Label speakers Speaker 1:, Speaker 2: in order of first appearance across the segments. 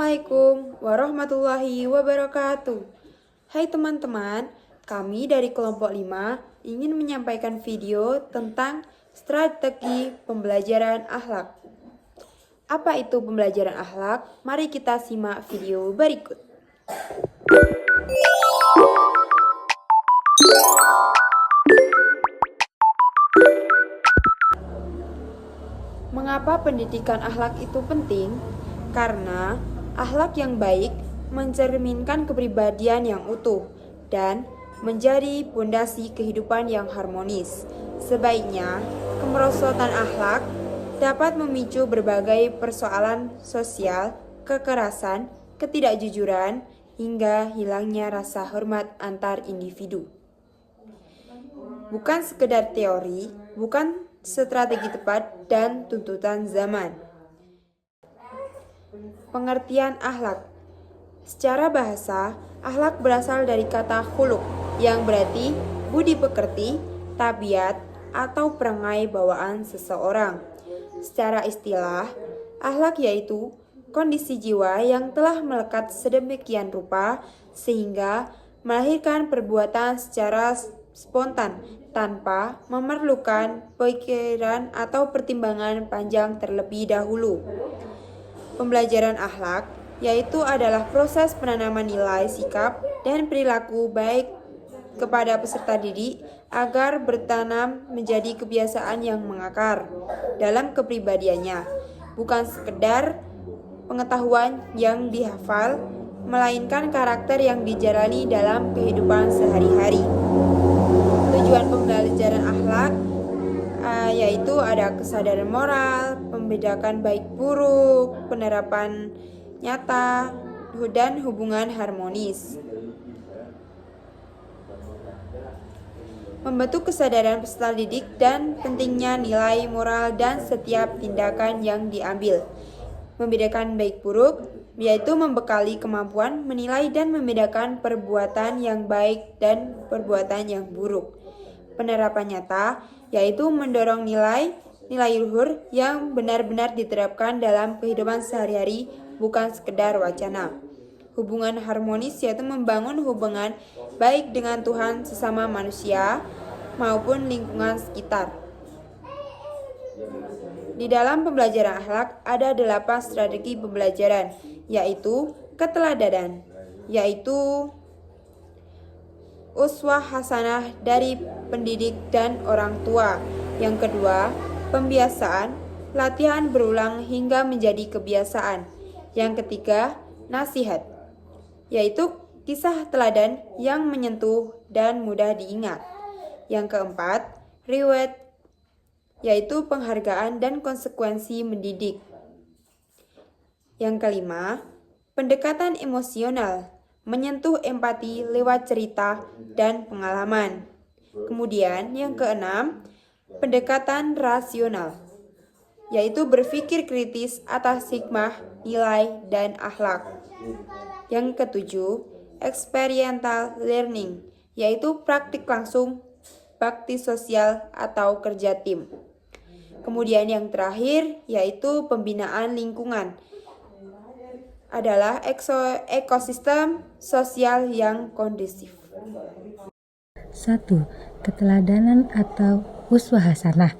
Speaker 1: Assalamualaikum warahmatullahi wabarakatuh. Hai teman-teman, kami dari kelompok 5 ingin menyampaikan video tentang strategi pembelajaran akhlak. Apa itu pembelajaran akhlak? Mari kita simak video berikut. Mengapa pendidikan akhlak itu penting? Karena akhlak yang baik mencerminkan kepribadian yang utuh dan menjadi pondasi kehidupan yang harmonis. Sebaiknya, kemerosotan akhlak dapat memicu berbagai persoalan sosial, kekerasan, ketidakjujuran, hingga hilangnya rasa hormat antar individu. Bukan sekedar teori, bukan strategi tepat dan tuntutan zaman. Pengertian akhlak. Secara bahasa, akhlak berasal dari kata khuluq yang berarti budi pekerti, tabiat, atau perangai bawaan seseorang. Secara istilah, akhlak yaitu kondisi jiwa yang telah melekat sedemikian rupa sehingga melahirkan perbuatan secara spontan tanpa memerlukan pikiran atau pertimbangan panjang terlebih dahulu. Pembelajaran akhlak yaitu adalah proses penanaman nilai, sikap, dan perilaku baik kepada peserta didik agar bertanam menjadi kebiasaan yang mengakar dalam kepribadiannya, bukan sekedar pengetahuan yang dihafal, melainkan karakter yang dijalani dalam kehidupan sehari-hari. Tujuan pembelajaran akhlak yaitu ada kesadaran moral, membedakan baik buruk, penerapan nyata, dan hubungan harmonis. Membentuk kesadaran peserta didik dan pentingnya nilai moral dan setiap tindakan yang diambil. Membedakan baik buruk, yaitu membekali kemampuan menilai dan membedakan perbuatan yang baik dan perbuatan yang buruk. Penerapan nyata, yaitu mendorong nilai luhur yang benar-benar diterapkan dalam kehidupan sehari-hari, bukan sekedar wacana. Hubungan harmonis yaitu membangun hubungan baik dengan Tuhan, sesama manusia, maupun lingkungan sekitar. Di dalam pembelajaran akhlak ada 8 strategi pembelajaran, yaitu keteladanan, yaitu uswah hasanah dari pendidik dan orang tua. Yang kedua, pembiasaan, latihan berulang hingga menjadi kebiasaan. Yang ketiga, nasihat, yaitu kisah teladan yang menyentuh dan mudah diingat. Yang keempat, reward, yaitu penghargaan dan konsekuensi mendidik. Yang kelima, pendekatan emosional, menyentuh empati lewat cerita dan pengalaman. Kemudian yang keenam, pendekatan rasional, yaitu berpikir kritis atas hikmah, nilai, dan akhlak. Yang ketujuh, experiential learning, yaitu praktik langsung, bakti sosial atau kerja tim. Kemudian yang terakhir, yaitu pembinaan lingkungan, adalah ekosistem sosial yang kondusif.
Speaker 2: 1. Keteladanan atau uswah hasanah.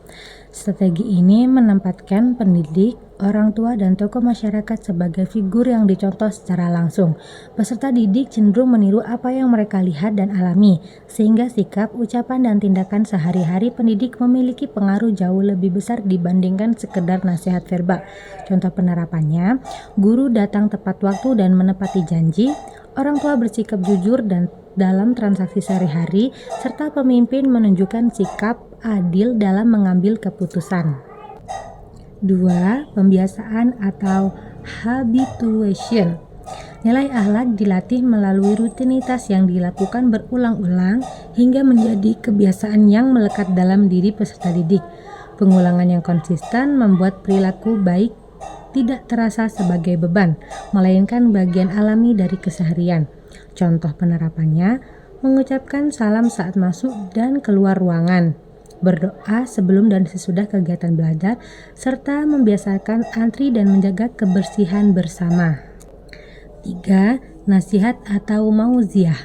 Speaker 2: Strategi ini menempatkan pendidik, orang tua, dan tokoh masyarakat sebagai figur yang dicontoh secara langsung. Peserta didik cenderung meniru apa yang mereka lihat dan alami, sehingga sikap, ucapan, dan tindakan sehari-hari pendidik memiliki pengaruh jauh lebih besar dibandingkan sekedar nasihat verbal. Contoh penerapannya, guru datang tepat waktu dan menepati janji, orang tua bersikap jujur dan dalam transaksi sehari-hari, serta pemimpin menunjukkan sikap adil dalam mengambil keputusan. 2. Pembiasaan atau habituation. Nilai akhlak dilatih melalui rutinitas yang dilakukan berulang-ulang hingga menjadi kebiasaan yang melekat dalam diri peserta didik. Pengulangan yang konsisten membuat perilaku baik tidak terasa sebagai beban, melainkan bagian alami dari keseharian. Contoh penerapannya, mengucapkan salam saat masuk dan keluar ruangan, berdoa sebelum dan sesudah kegiatan belajar, serta membiasakan antri dan menjaga kebersihan bersama. 3. Nasihat atau mauziah.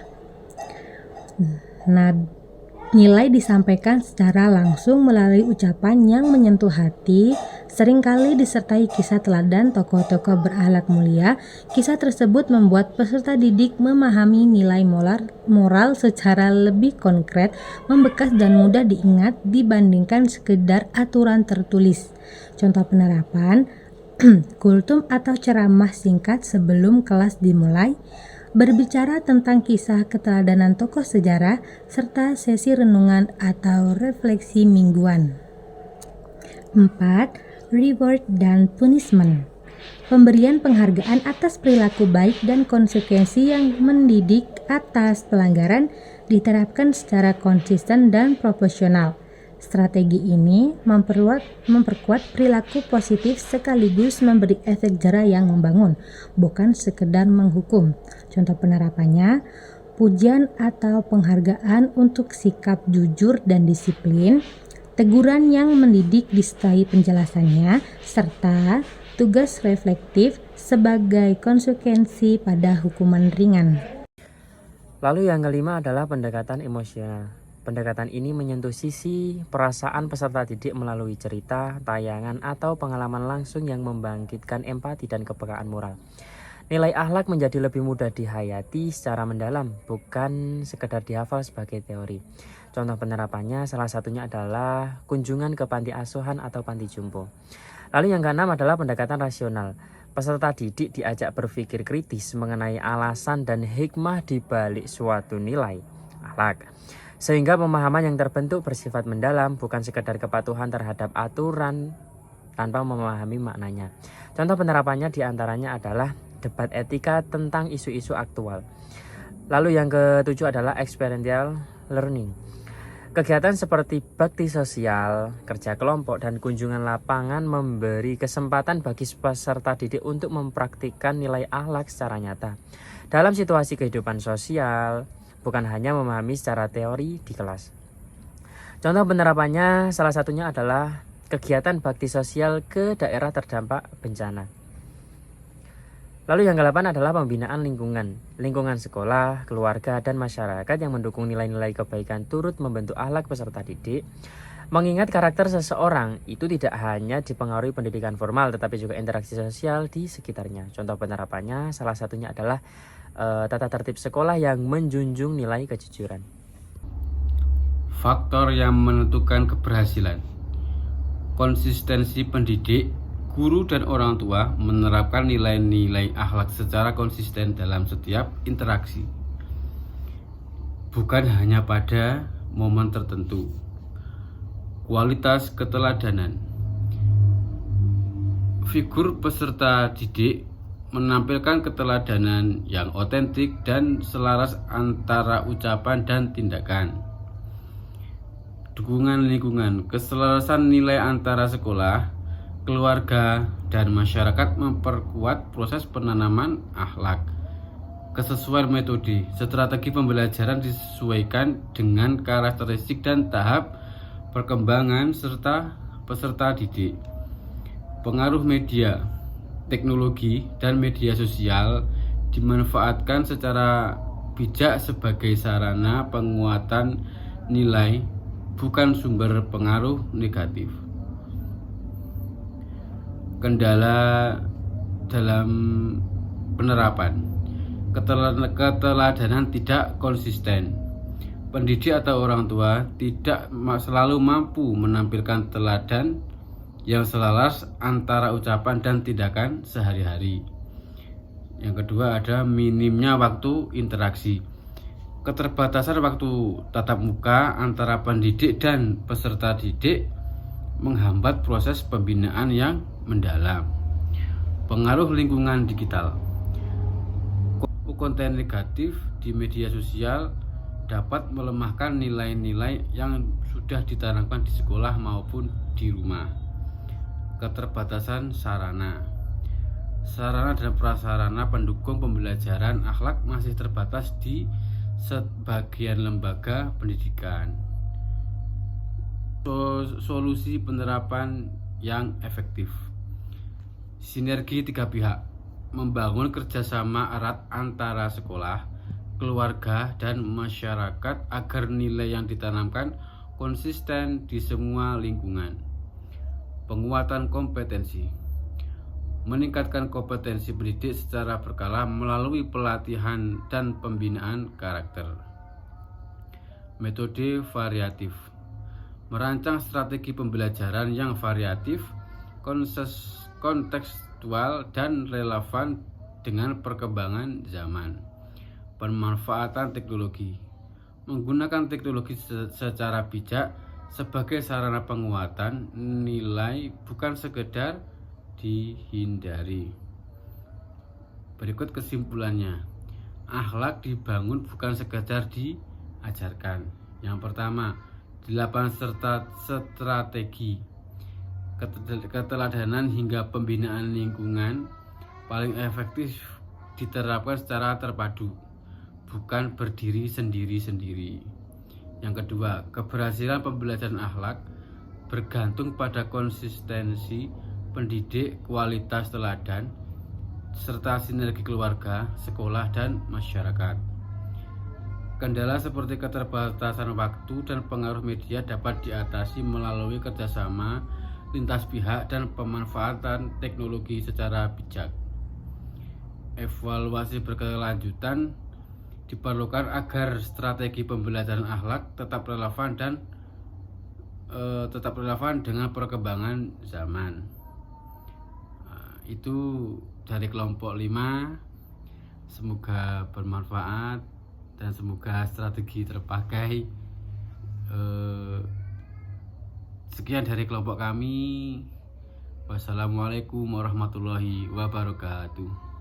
Speaker 2: Nilai disampaikan secara langsung melalui ucapan yang menyentuh hati, seringkali disertai kisah teladan tokoh-tokoh berakhlak mulia. Kisah tersebut membuat peserta didik memahami nilai moral secara lebih konkret, membekas dan mudah diingat dibandingkan sekedar aturan tertulis. Contoh penerapan, kultum atau ceramah singkat sebelum kelas dimulai, berbicara tentang kisah keteladanan tokoh sejarah, serta sesi renungan atau refleksi mingguan. 4. Reward dan punishment. Pemberian penghargaan atas perilaku baik dan konsekuensi yang mendidik atas pelanggaran diterapkan secara konsisten dan proporsional. Strategi ini memperkuat perilaku positif sekaligus memberi efek jera yang membangun, bukan sekedar menghukum. Contoh penerapannya, pujian atau penghargaan untuk sikap jujur dan disiplin, teguran yang mendidik disertai penjelasannya, serta tugas reflektif sebagai konsekuensi pada hukuman ringan.
Speaker 3: Lalu yang kelima adalah pendekatan emosional. Pendekatan ini menyentuh sisi perasaan peserta didik melalui cerita, tayangan, atau pengalaman langsung yang membangkitkan empati dan kepekaan moral. Nilai akhlak menjadi lebih mudah dihayati secara mendalam, bukan sekedar dihafal sebagai teori. Contoh penerapannya salah satunya adalah kunjungan ke panti asuhan atau panti jompo. Lalu yang keenam adalah pendekatan rasional. Peserta didik diajak berpikir kritis mengenai alasan dan hikmah di balik suatu nilai akhlak, sehingga pemahaman yang terbentuk bersifat mendalam, bukan sekedar kepatuhan terhadap aturan tanpa memahami maknanya. Contoh penerapannya diantaranya adalah debat etika tentang isu-isu aktual. Lalu yang ketujuh adalah experiential learning. Kegiatan seperti bakti sosial, kerja kelompok, dan kunjungan lapangan memberi kesempatan bagi peserta didik untuk mempraktikkan nilai akhlak secara nyata dalam situasi kehidupan sosial, bukan hanya memahami secara teori di kelas. Contoh penerapannya salah satunya adalah kegiatan bakti sosial ke daerah terdampak bencana. Lalu yang ke-8 adalah pembinaan lingkungan. Lingkungan sekolah, keluarga, dan masyarakat yang mendukung nilai-nilai kebaikan turut membentuk akhlak peserta didik. Mengingat karakter seseorang itu tidak hanya dipengaruhi pendidikan formal, tetapi juga interaksi sosial di sekitarnya. Contoh penerapannya salah satunya adalah tata tertib sekolah yang menjunjung nilai kejujuran.
Speaker 4: Faktor yang menentukan keberhasilan. Konsistensi pendidik, guru dan orang tua menerapkan nilai-nilai akhlak secara konsisten dalam setiap interaksi, bukan hanya pada momen tertentu. Kualitas keteladanan. Figur peserta didik menampilkan keteladanan yang otentik dan selaras antara ucapan dan tindakan. Dukungan lingkungan. Keselarasan nilai antara sekolah, keluarga, dan masyarakat memperkuat proses penanaman akhlak. Kesesuaian metode. Strategi pembelajaran disesuaikan dengan karakteristik dan tahap perkembangan serta peserta didik. Pengaruh media, teknologi, dan media sosial dimanfaatkan secara bijak sebagai sarana penguatan nilai, bukan sumber pengaruh negatif. Kendala dalam penerapan. Keteladanan tidak konsisten. Pendidik atau orang tua tidak selalu mampu menampilkan teladan yang selaras antara ucapan dan tindakan sehari-hari. Yang kedua ada minimnya waktu interaksi. Keterbatasan waktu tatap muka antara pendidik dan peserta didik menghambat proses pembinaan yang mendalam. Pengaruh lingkungan digital. Konten negatif di media sosial dapat melemahkan nilai-nilai yang sudah ditanamkan di sekolah maupun di rumah. Keterbatasan sarana. Sarana dan prasarana pendukung pembelajaran akhlak masih terbatas di sebagian lembaga pendidikan. Solusi penerapan yang efektif. Sinergi tiga pihak. membangun kerjasama erat antara sekolah, keluarga, dan masyarakat agar nilai yang ditanamkan konsisten di semua lingkungan. Penguatan kompetensi. Meningkatkan kompetensi pendidik secara berkala melalui pelatihan dan pembinaan karakter. Metode variatif. Merancang strategi pembelajaran yang variatif, kontekstual, dan relevan dengan perkembangan zaman. Pemanfaatan teknologi. Menggunakan teknologi secara bijak sebagai sarana penguatan nilai, bukan sekedar dihindari. Berikut kesimpulannya. Akhlak dibangun bukan sekedar diajarkan. Yang pertama, 8 strategi keteladanan hingga pembinaan lingkungan paling efektif diterapkan secara terpadu, bukan berdiri sendiri-sendiri. Yang kedua, keberhasilan pembelajaran akhlak bergantung pada konsistensi pendidik, kualitas teladan, serta sinergi keluarga, sekolah, dan masyarakat. Kendala seperti keterbatasan waktu dan pengaruh media dapat diatasi melalui kerjasama lintas pihak dan pemanfaatan teknologi secara bijak. Evaluasi berkelanjutan diperlukan agar strategi pembelajaran akhlak tetap relevan dengan perkembangan zaman. Itu dari kelompok 5. Semoga bermanfaat dan semoga strategi terpakai. Sekian dari kelompok kami. Wassalamualaikum warahmatullahi wabarakatuh.